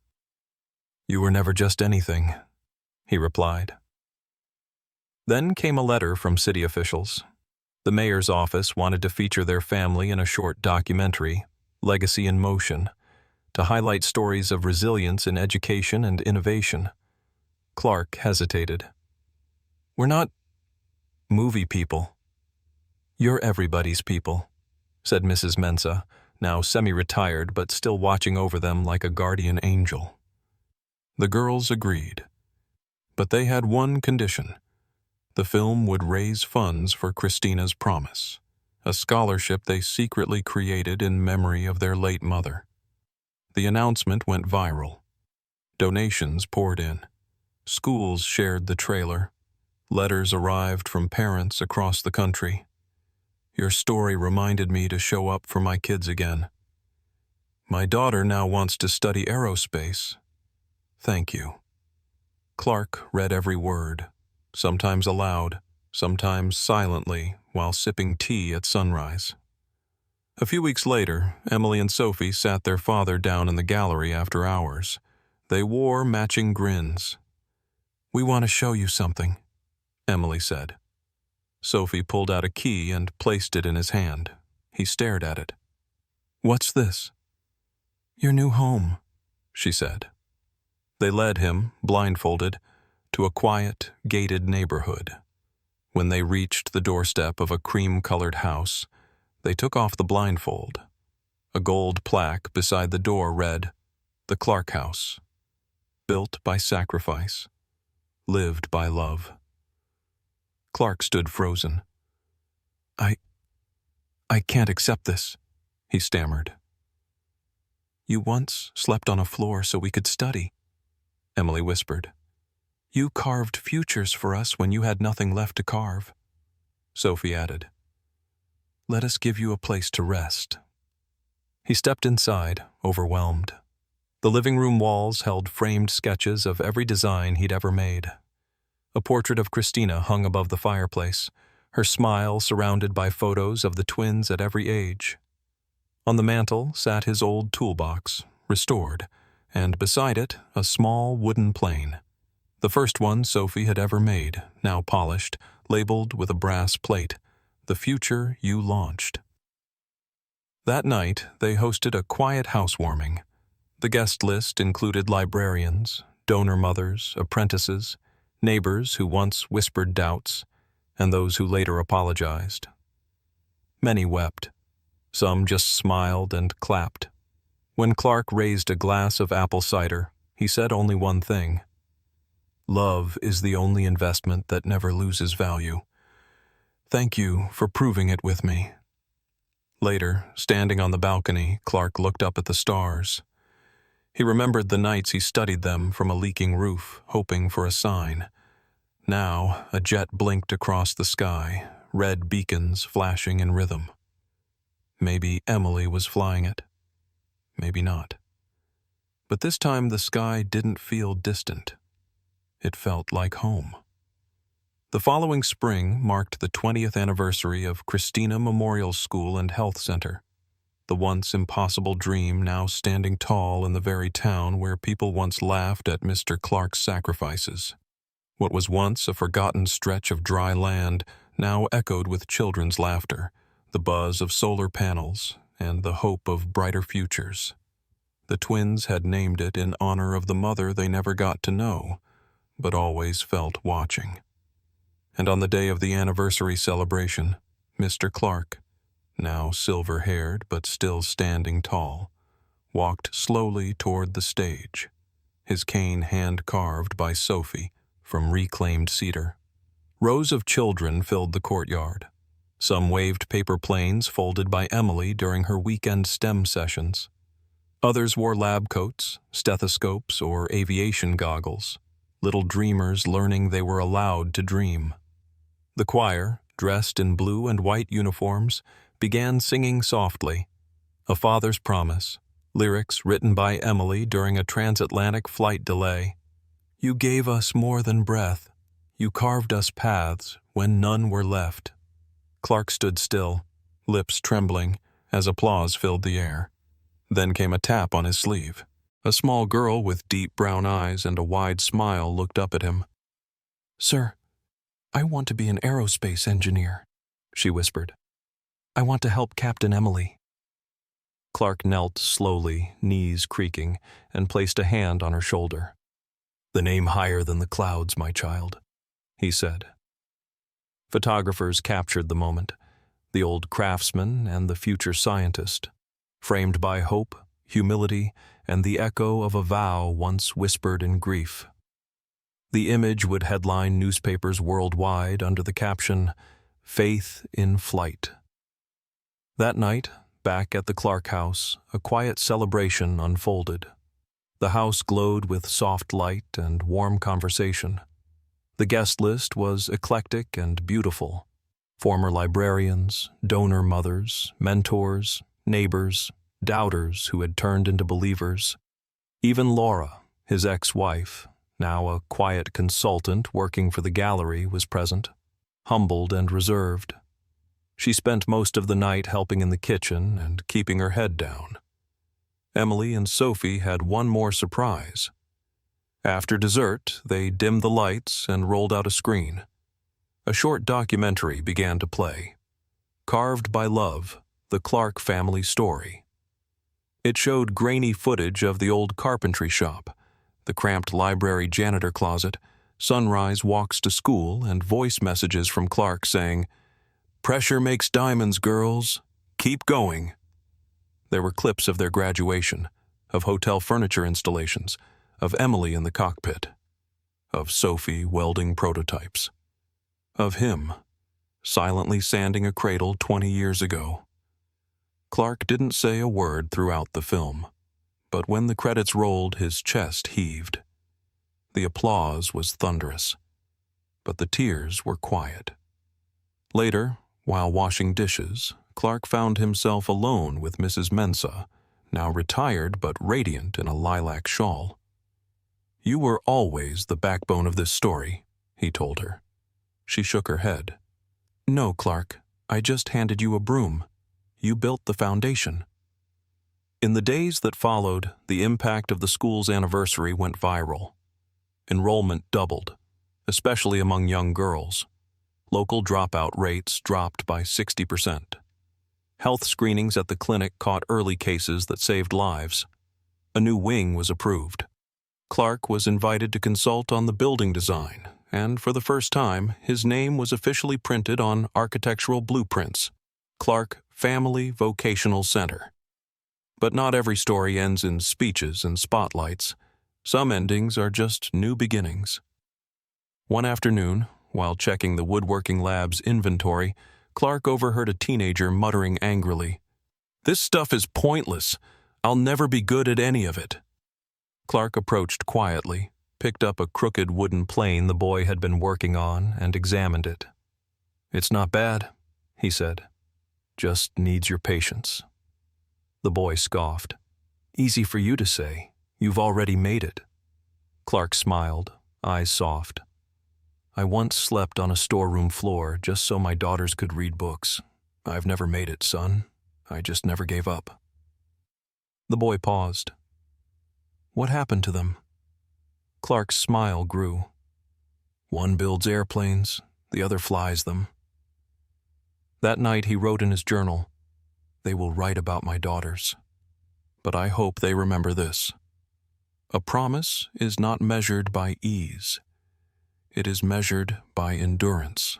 "You were never just anything," he replied. Then came a letter from city officials. The mayor's office wanted to feature their family in a short documentary, Legacy in Motion, to highlight stories of resilience in education and innovation. Clark hesitated. "We're not movie people." "You're everybody's people," said Mrs. Mensa, now semi-retired but still watching over them like a guardian angel. The girls agreed. But they had one condition. The film would raise funds for Christina's Promise, a scholarship they secretly created in memory of their late mother. The announcement went viral. Donations poured in. Schools shared the trailer. Letters arrived from parents across the country. Your story reminded me to show up for my kids again. My daughter now wants to study aerospace. Thank you. Clark read every word, sometimes aloud, sometimes silently, while sipping tea at sunrise. A few weeks later, Emily and Sophie sat their father down in the gallery after hours. They wore matching grins. "We want to show you something," Emily said. Sophie pulled out a key and placed it in his hand. He stared at it. "What's this?" "Your new home," she said. They led him, blindfolded, to a quiet, gated neighborhood. When they reached the doorstep of a cream-colored house, they took off the blindfold. A gold plaque beside the door read, "The Clark House. Built by sacrifice. Lived by love." Clark stood frozen. I can't accept this," he stammered. "You once slept on a floor so we could study," Emily whispered. "You carved futures for us when you had nothing left to carve." Sophie added, "Let us give you a place to rest." He stepped inside, overwhelmed. The living room walls held framed sketches of every design he'd ever made. A portrait of Christina hung above the fireplace, her smile surrounded by photos of the twins at every age. On the mantel sat his old toolbox, restored, and beside it a small wooden plane. The first one Sophie had ever made, now polished, labeled with a brass plate, "The Future You Launched." That night, they hosted a quiet housewarming. The guest list included librarians, donor mothers, apprentices, neighbors who once whispered doubts, and those who later apologized. Many wept. Some just smiled and clapped. When Clark raised a glass of apple cider, he said only one thing. "Love is the only investment that never loses value. Thank you for proving it with me." Later, standing on the balcony, Clark looked up at the stars. He remembered the nights he studied them from a leaking roof, hoping for a sign. Now, a jet blinked across the sky, red beacons flashing in rhythm. Maybe Emily was flying it. Maybe not. But this time the sky didn't feel distant. It felt like home. The following spring marked the 20th anniversary of Christina Memorial School and Health Center, the once impossible dream now standing tall in the very town where people once laughed at Mr. Clark's sacrifices. What was once a forgotten stretch of dry land now echoed with children's laughter, the buzz of solar panels, and the hope of brighter futures. The twins had named it in honor of the mother they never got to know, but always felt watching. And on the day of the anniversary celebration, Mr. Clark, now silver-haired but still standing tall, walked slowly toward the stage, his cane hand-carved by Sophie from reclaimed cedar. Rows of children filled the courtyard. Some waved paper planes folded by Emily during her weekend STEM sessions. Others wore lab coats, stethoscopes, or aviation goggles, little dreamers learning they were allowed to dream. The choir, dressed in blue and white uniforms, began singing softly, A Father's Promise, lyrics written by Emily during a transatlantic flight delay. You gave us more than breath. You carved us paths when none were left. Clark stood still, lips trembling, as applause filled the air. Then came a tap on his sleeve. A small girl with deep brown eyes and a wide smile looked up at him. Sir, I want to be an aerospace engineer, she whispered. I want to help Captain Emily. Clark knelt slowly, knees creaking, and placed a hand on her shoulder. The name higher than the clouds, my child, he said. Photographers captured the moment. the old craftsman and the future scientist, framed by hope, humility, and the echo of a vow once whispered in grief. The image would headline newspapers worldwide under the caption, "Faith in Flight." That night, back at the Clark house, a quiet celebration unfolded. The house glowed with soft light and warm conversation. The guest list was eclectic and beautiful. Former librarians, donor mothers, mentors, neighbors, doubters who had turned into believers. Even Laura, his ex-wife, now a quiet consultant working for the gallery, was present, humbled and reserved. She spent most of the night helping in the kitchen and keeping her head down. Emily and Sophie had one more surprise. After dessert, they dimmed the lights and rolled out a screen. A short documentary began to play. Carved by Love, the Clark family story. It showed grainy footage of the old carpentry shop, the cramped library janitor closet, sunrise walks to school, and voice messages from Clark saying, "Pressure makes diamonds, girls. Keep going." There were clips of their graduation, of hotel furniture installations, of Emily in the cockpit, of Sophie welding prototypes, of him silently sanding a cradle 20 years ago. Clark didn't say a word throughout the film, but when the credits rolled, his chest heaved. The applause was thunderous, but the tears were quiet. Later, while washing dishes, Clark found himself alone with Mrs. Mensah, now retired but radiant in a lilac shawl. "You were always the backbone of this story," he told her. She shook her head. "No, Clark, I just handed you a broom. You built the foundation." In the days that followed, the impact of the school's anniversary went viral. Enrollment doubled, especially among young girls. Local dropout rates dropped by 60%. Health screenings at the clinic caught early cases that saved lives. A new wing was approved. Clark was invited to consult on the building design, and for the first time, his name was officially printed on architectural blueprints. Clark Family Vocational Center. But not every story ends in speeches and spotlights. Some endings are just new beginnings. One afternoon, while checking the woodworking lab's inventory, Clark overheard a teenager muttering angrily, "This stuff is pointless. I'll never be good at any of it." Clark approached quietly, picked up a crooked wooden plane the boy had been working on, and examined it. "It's not bad," he said. "Just needs your patience." The boy scoffed. "Easy for you to say. You've already made it." Clark smiled, eyes soft. "I once slept on a storeroom floor just so my daughters could read books. I've never made it, son. I just never gave up." The boy paused. "What happened to them?" Clark's smile grew. "One builds airplanes, the other flies them." That night he wrote in his journal, "They will write about my daughters. But I hope they remember this. A promise is not measured by ease. It is measured by endurance.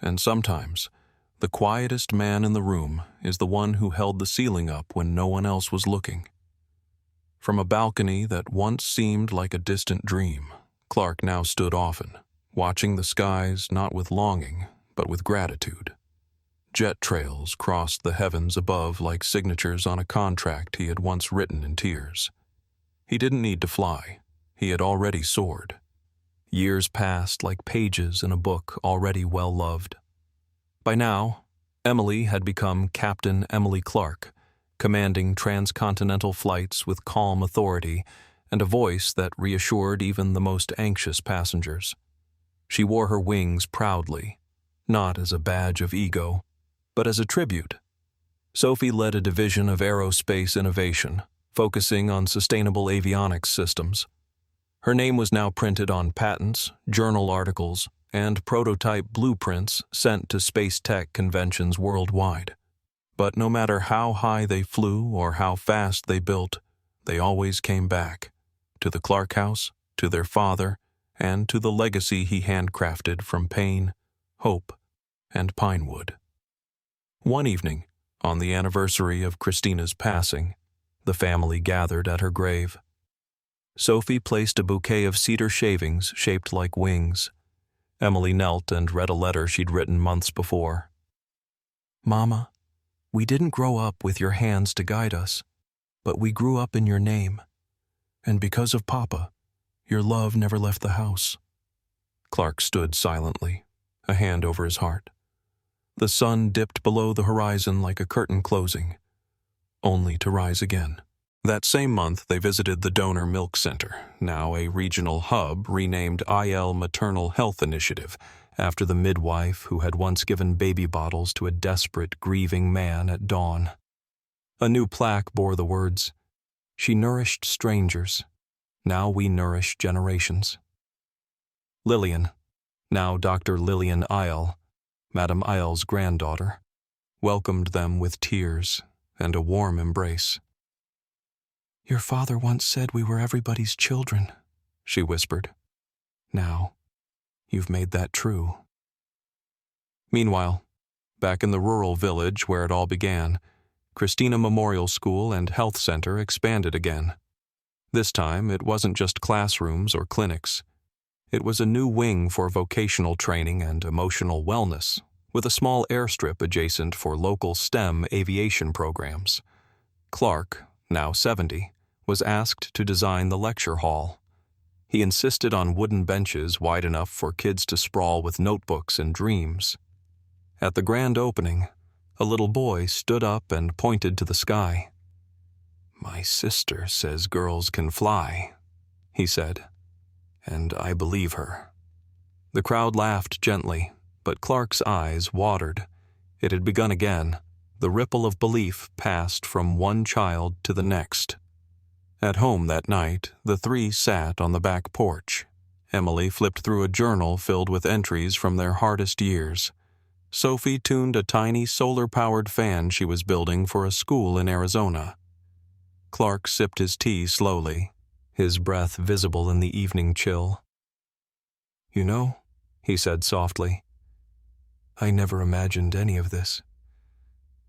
And sometimes, the quietest man in the room is the one who held the ceiling up when no one else was looking." From a balcony that once seemed like a distant dream, Clark now stood often, watching the skies not with longing, but with gratitude. Jet trails crossed the heavens above like signatures on a contract he had once written in tears. He didn't need to fly. He had already soared. Years passed like pages in a book already well-loved. By now, Emily had become Captain Emily Clark, commanding transcontinental flights with calm authority and a voice that reassured even the most anxious passengers. She wore her wings proudly, not as a badge of ego, but as a tribute. Sophie led a division of aerospace innovation, focusing on sustainable avionics systems. Her name was now printed on patents, journal articles, and prototype blueprints sent to space tech conventions worldwide. But no matter how high they flew or how fast they built, they always came back, to the Clark house, to their father, and to the legacy he handcrafted from pain, hope, and pine wood. One evening, on the anniversary of Christina's passing, the family gathered at her grave. Sophie placed a bouquet of cedar shavings shaped like wings. Emily knelt and read a letter she'd written months before. "Mama, we didn't grow up with your hands to guide us, but we grew up in your name. And because of Papa, your love never left the house." Clark stood silently, a hand over his heart. The sun dipped below the horizon like a curtain closing, only to rise again. That same month, they visited the Donor Milk Center, now a regional hub renamed IL Maternal Health Initiative, after the midwife who had once given baby bottles to a desperate, grieving man at dawn. A new plaque bore the words, "She nourished strangers. Now we nourish generations." Lillian, now Dr. Lillian Isle, Madame Isle's granddaughter, welcomed them with tears and a warm embrace. "Your father once said we were everybody's children," she whispered. "Now, you've made that true." Meanwhile, back in the rural village where it all began, Christina Memorial School and Health Center expanded again. This time, it wasn't just classrooms or clinics. It was a new wing for vocational training and emotional wellness, with a small airstrip adjacent for local STEM aviation programs. Clark, now 70, was asked to design the lecture hall. He insisted on wooden benches wide enough for kids to sprawl with notebooks and dreams. At the grand opening, a little boy stood up and pointed to the sky. "My sister says girls can fly," he said, "and I believe her." The crowd laughed gently, but Clark's eyes watered. It had begun again. The ripple of belief passed from one child to the next. At home that night, the three sat on the back porch. Emily flipped through a journal filled with entries from their hardest years. Sophie tuned a tiny solar-powered fan she was building for a school in Arizona. Clark sipped his tea slowly, his breath visible in the evening chill. "You know," he said softly, "I never imagined any of this.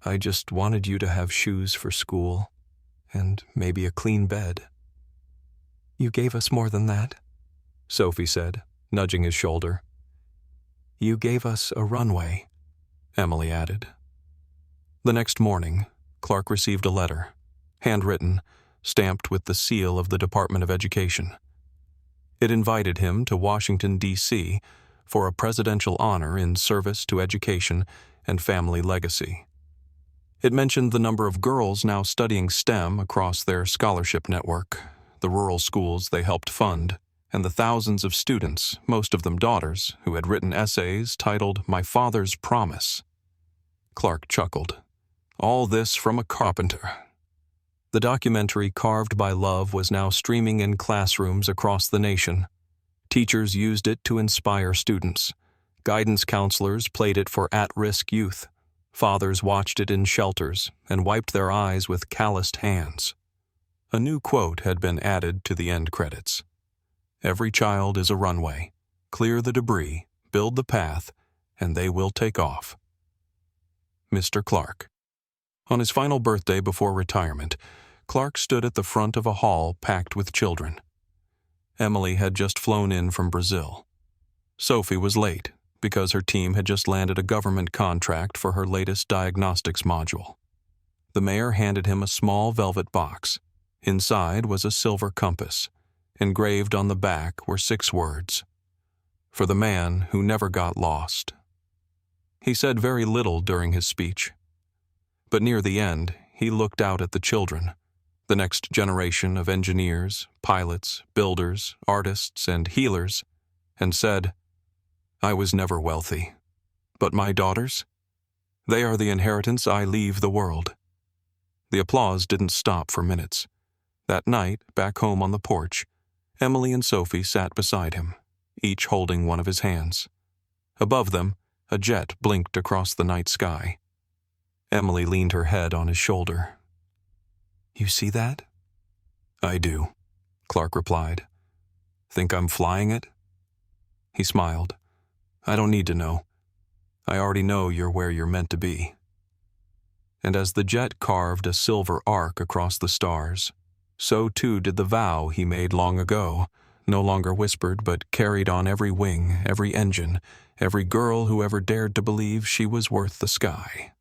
I just wanted you to have shoes for school, and maybe a clean bed." "You gave us more than that," Sophie said, nudging his shoulder. "You gave us a runway," Emily added. The next morning, Clark received a letter, handwritten, stamped with the seal of the Department of Education. It invited him to Washington, D.C., for a presidential honor in service to education and family legacy. It mentioned the number of girls now studying STEM across their scholarship network, the rural schools they helped fund, and the thousands of students, most of them daughters, who had written essays titled "My Father's Promise." Clark chuckled. All this from a carpenter. The documentary Carved by Love was now streaming in classrooms across the nation. Teachers used it to inspire students. Guidance counselors played it for at-risk youth. Fathers watched it in shelters and wiped their eyes with calloused hands. A new quote had been added to the end credits. "Every child is a runway. Clear the debris, build the path, and they will take off." Mr. Clark. On his final birthday before retirement, Clark stood at the front of a hall packed with children. Emily had just flown in from Brazil. Sophie was late because her team had just landed a government contract for her latest diagnostics module. The mayor handed him a small velvet box. Inside was a silver compass. Engraved on the back were 6 words. "For the man who never got lost." He said very little during his speech. But near the end, he looked out at the children, the next generation of engineers, pilots, builders, artists, and healers, and said, "I was never wealthy, but my daughters? They are the inheritance I leave the world." The applause didn't stop for minutes. That night, back home on the porch, Emily and Sophie sat beside him, each holding one of his hands. Above them, a jet blinked across the night sky. Emily leaned her head on his shoulder. "You see that?" "I do," Clark replied. "Think I'm flying it?" He smiled. "I don't need to know. I already know you're where you're meant to be." And as the jet carved a silver arc across the stars, so too did the vow he made long ago, no longer whispered but carried on every wing, every engine, every girl who ever dared to believe she was worth the sky.